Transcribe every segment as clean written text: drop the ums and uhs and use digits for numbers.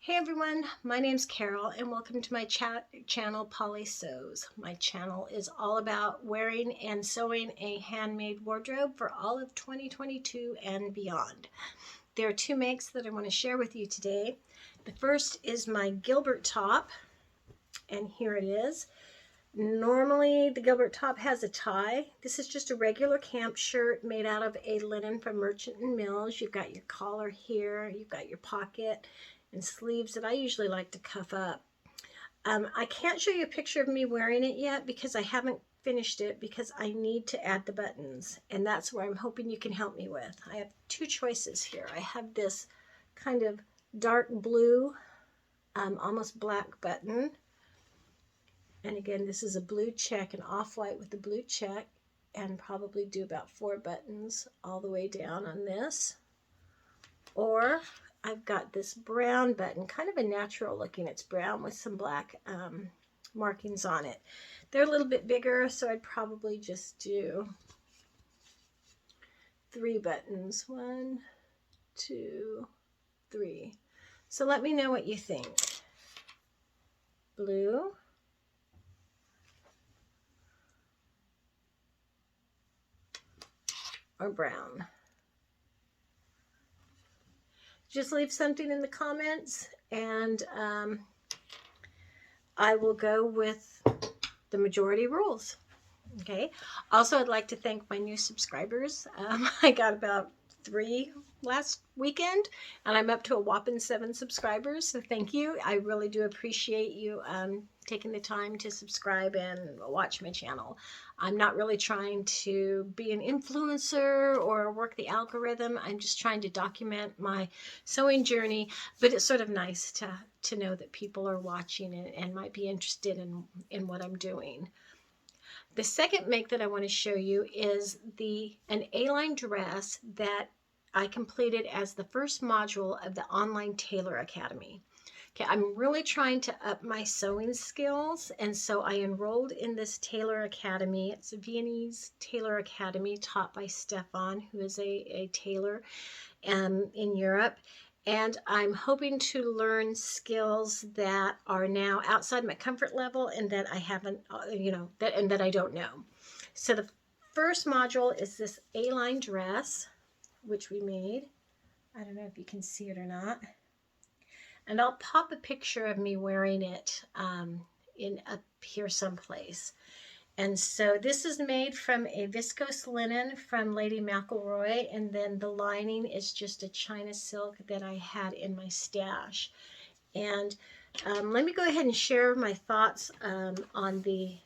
Hey everyone, my name's Carol and welcome to my channel Polly Sews. My channel is all about wearing and sewing a handmade wardrobe for all of 2022 and beyond. There are two makes that I want to share with you today. The first is my Gilbert top, and here it is. Normally the Gilbert top has a tie. This is just a regular camp shirt made out of a linen from Merchant and Mills. You've got your collar here, you've got your pocket and sleeves that I usually like to cuff up. I can't show you a picture of me wearing it yet because I haven't finished it because I need to add the buttons, and that's where I'm hoping you can help me with. I have two choices here. I have this kind of dark blue, almost black button. And again, this is a blue check, an off-white with the blue check, and probably do about 4 buttons all the way down on this. Or I've got this brown button, kind of a natural looking. It's brown with some black markings on it. They're a little bit bigger, so I'd probably just do 3 buttons. 1, 2, 3. So let me know what you think. Blue. Or brown. Just leave something in the comments and I will go with the majority rules. Okay. Also, I'd like to thank my new subscribers. I got about 3 last weekend and I'm up to a whopping 7 subscribers. So thank you. I really do appreciate you taking the time to subscribe and watch my channel. I'm not really trying to be an influencer or work the algorithm. I'm just trying to document my sewing journey, but it's sort of nice to know that people are watching and might be interested in what I'm doing. The second make that I want to show you is an Aline dress that I completed as the first module of the online Tailor Academy. Okay, I'm really trying to up my sewing skills, and so I enrolled in this Tailor Academy. It's a Viennese Tailor Academy taught by Stefan, who is a tailor in Europe. And I'm hoping to learn skills that are now outside my comfort level and that I haven't, that I don't know. So the first module is this Aline dress, which we made. I don't know if you can see it or not. And I'll pop a picture of me wearing it in up here someplace. And so this is made from a viscose linen from Lady McElroy, and then the lining is just a China silk that I had in my stash. And let me go ahead and share my thoughts on the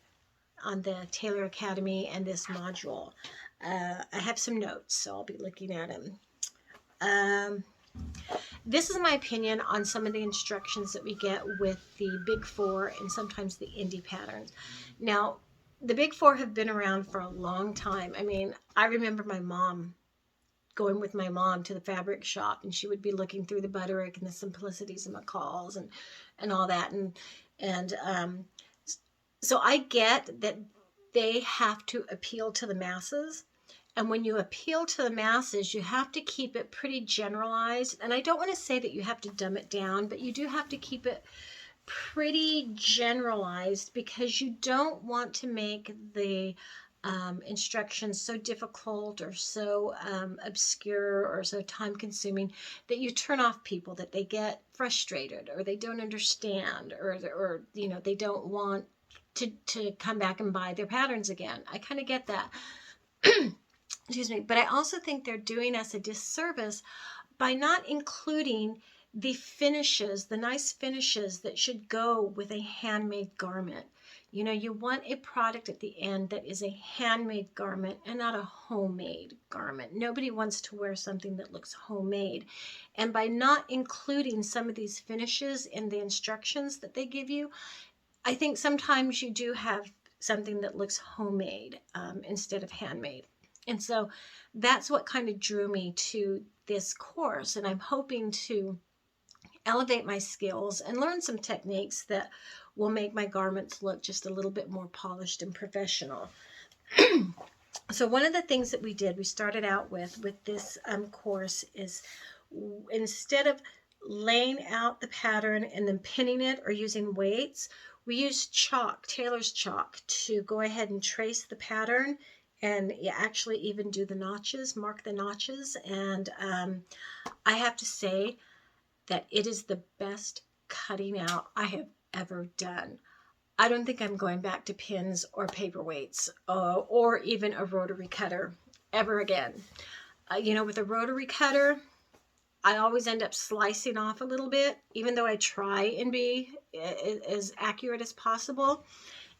Tailor Academy and this module. I have some notes, so I'll be looking at them. This is my opinion on some of the instructions that we get with the Big Four and sometimes the indie patterns. Now, the Big Four have been around for a long time. I mean, I remember my mom going with my mom to the fabric shop, and she would be looking through the Butterick and the Simplicities and McCall's and all that. So I get that they have to appeal to the masses. And when you appeal to the masses, you have to keep it pretty generalized. And I don't want to say that you have to dumb it down, but you do have to keep it pretty generalized because you don't want to make the instructions so difficult or so obscure or so time consuming that you turn off people, that they get frustrated or they don't understand or they don't want to come back and buy their patterns again. I kind of get that. Excuse me, but I also think they're doing us a disservice by not including the finishes, the nice finishes that should go with a handmade garment. You know, you want a product at the end that is a handmade garment and not a homemade garment. Nobody wants to wear something that looks homemade. And by not including some of these finishes in the instructions that they give you, I think sometimes you do have something that looks homemade instead of handmade. And so that's what kind of drew me to this course. And I'm hoping to elevate my skills and learn some techniques that will make my garments look just a little bit more polished and professional. So one of the things that we started out with this course is instead of laying out the pattern and then pinning it or using weights, we use chalk, Tailor's chalk, to go ahead and trace the pattern, and you actually even do the notches, mark the notches. And I have to say that it is the best cutting out I have ever done. I don't think I'm going back to pins or paperweights or even a rotary cutter ever again. With a rotary cutter, I always end up slicing off a little bit, even though I try and be as accurate as possible.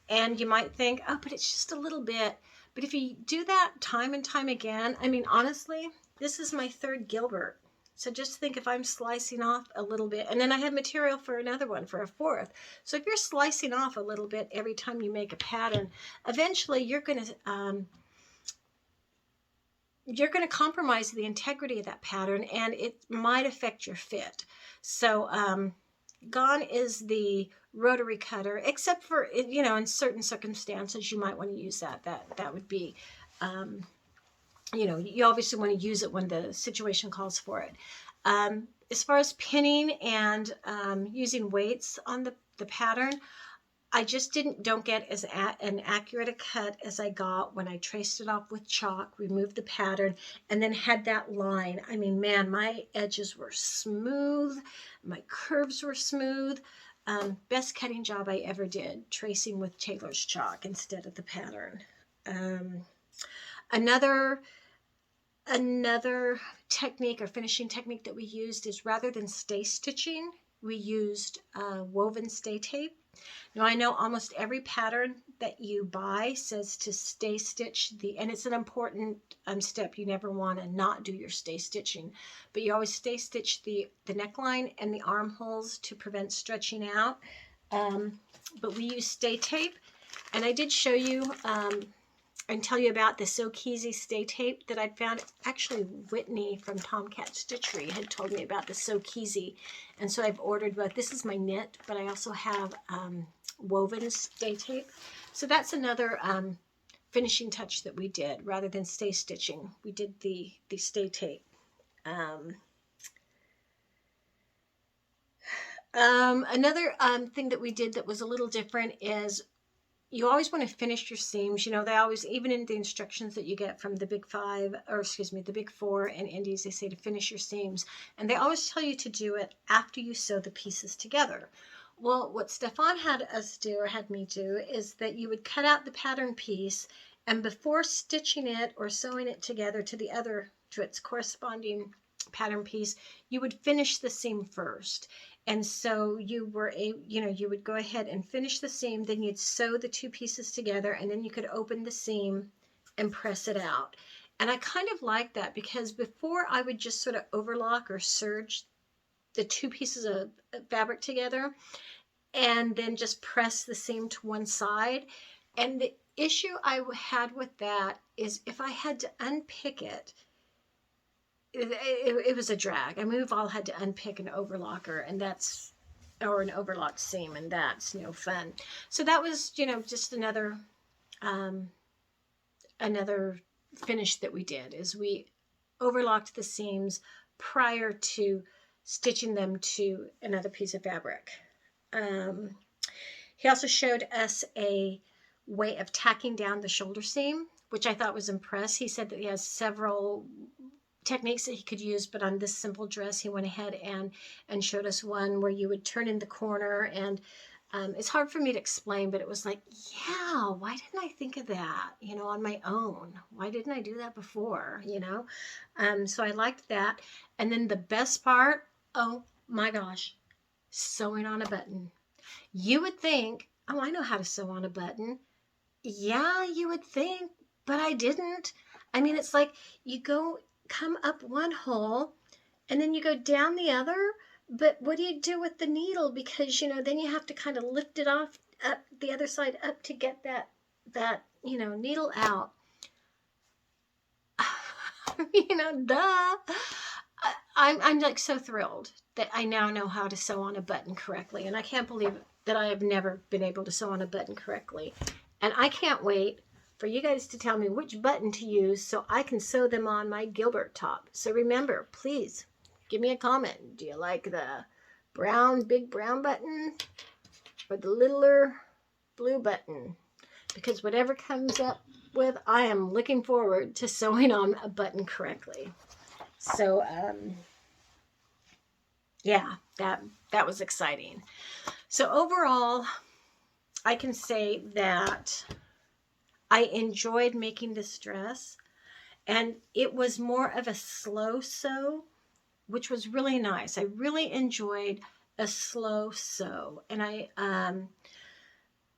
And you might think, oh, but it's just a little bit. But if you do that time and time again, I mean, honestly, this is my third Gilbert. So just think if I'm slicing off a little bit, and then I have material for another one, for a fourth. So if you're slicing off a little bit every time you make a pattern, eventually you're going to compromise the integrity of that pattern, and it might affect your fit. So gone is the rotary cutter, except for, in certain circumstances you might want to use that. That would be, you obviously want to use it when the situation calls for it. As far as pinning and using weights on the pattern, I just don't get as an accurate a cut as I got when I traced it off with chalk, removed the pattern, and then had that line. I mean, man, my edges were smooth. My curves were smooth. Best cutting job I ever did, tracing with Tailor's chalk instead of the pattern. Another technique or finishing technique that we used is, rather than stay stitching, we used woven stay tape. Now, I know almost every pattern that you buy says to stay stitch and it's an important step. You never want to not do your stay stitching, but you always stay stitch the neckline and the armholes to prevent stretching out. But we use stay tape, and I did show you and tell you about the So Easy stay tape that I'd found. Actually, Whitney from Tomcat Stitchery had told me about the So Easy, and so I've ordered both. This is my knit, but I also have woven stay tape. So that's another finishing touch that we did. Rather than stay stitching, we did the stay tape. Another thing that we did that was a little different is, you always want to finish your seams. They always, even in the instructions that you get from the Big Four and Indies, they say to finish your seams. And they always tell you to do it after you sew the pieces together. Well, what Stefan had me do is that you would cut out the pattern piece, and before stitching it or sewing it together to its corresponding pattern piece, you would finish the seam first. And so you would go ahead and finish the seam, then you'd sew the two pieces together, and then you could open the seam and press it out. And I kind of like that, because before I would just sort of overlock or serge the two pieces of fabric together and then just press the seam to one side. And the issue I had with that is, if I had to unpick it, it was a drag. I mean, we've all had to unpick an overlocker, or an overlock seam, and that's no fun. So that was, just another finish that we did, is we overlocked the seams prior to stitching them to another piece of fabric. He also showed us a way of tacking down the shoulder seam, which I thought was impressive. He said that he has several techniques that he could use, but on this simple dress he went ahead and showed us one where you would turn in the corner, and it's hard for me to explain, but it was like, yeah, why didn't I think of that, on my own? Why didn't I do that before? So I liked that. And then the best part, oh my gosh, sewing on a button. You would think, oh, I know how to sew on a button. Yeah, you would think, but I didn't. I mean, it's like you come up one hole and then you go down the other, but what do you do with the needle? Because then you have to kind of lift it up the other side up to get that needle out. Duh. I'm like so thrilled that I now know how to sew on a button correctly, and I can't believe that I have never been able to sew on a button correctly. And I can't wait for you guys to tell me which button to use so I can sew them on my Gilbert top. So remember, please Give me a comment. Do you like the brown, big brown button or the littler blue button? Because whatever comes up with, I am looking forward to sewing on a button correctly. So, yeah, that was exciting. So overall, I can say that I enjoyed making this dress, and it was more of a slow sew, which was really nice. I really enjoyed a slow sew, and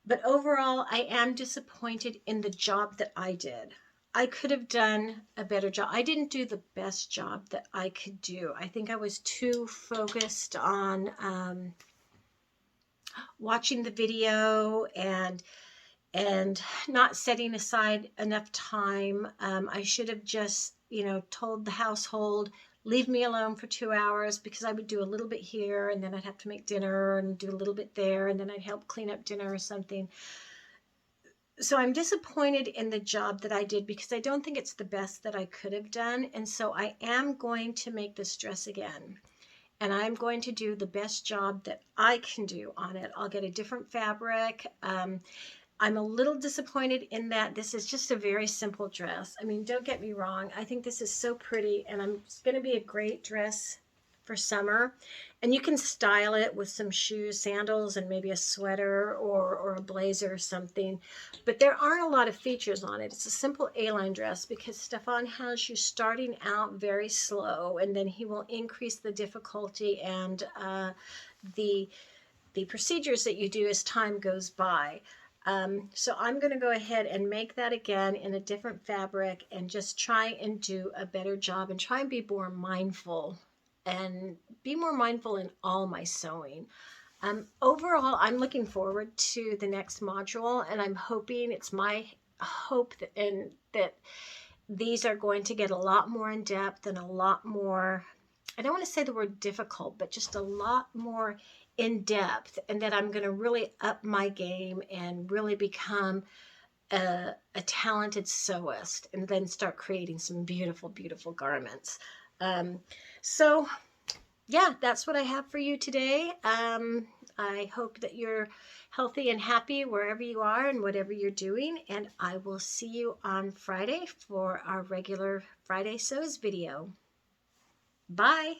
but overall, I am disappointed in the job that I did. I could have done a better job. I didn't do the best job that I could do. I think I was too focused on watching the video and not setting aside enough time. I should have just, told the household, leave me alone for 2 hours, because I would do a little bit here and then I'd have to make dinner and do a little bit there and then I'd help clean up dinner or something. So I'm disappointed in the job that I did because I don't think it's the best that I could have done. And so I am going to make this dress again. And I'm going to do the best job that I can do on it. I'll get a different fabric. I'm a little disappointed in that this is just a very simple dress. I mean, don't get me wrong. I think this is so pretty, and it's going to be a great dress for summer. And you can style it with some shoes, sandals, and maybe a sweater or a blazer or something. But there aren't a lot of features on it. It's a simple A-line dress because Stefan has you starting out very slow, and then he will increase the difficulty and the procedures that you do as time goes by. So I'm going to go ahead and make that again in a different fabric and just try and do a better job and try and be more mindful in all my sewing. Overall, I'm looking forward to the next module, and I'm hoping, it's my hope that these are going to get a lot more in depth and a lot more, I don't want to say the word difficult, but just a lot more in depth, and that I'm going to really up my game and really become a talented sewist and then start creating some beautiful, beautiful garments. So yeah, that's what I have for you today. I hope that you're healthy and happy wherever you are and whatever you're doing. And I will see you on Friday for our regular Friday Sews video. Bye.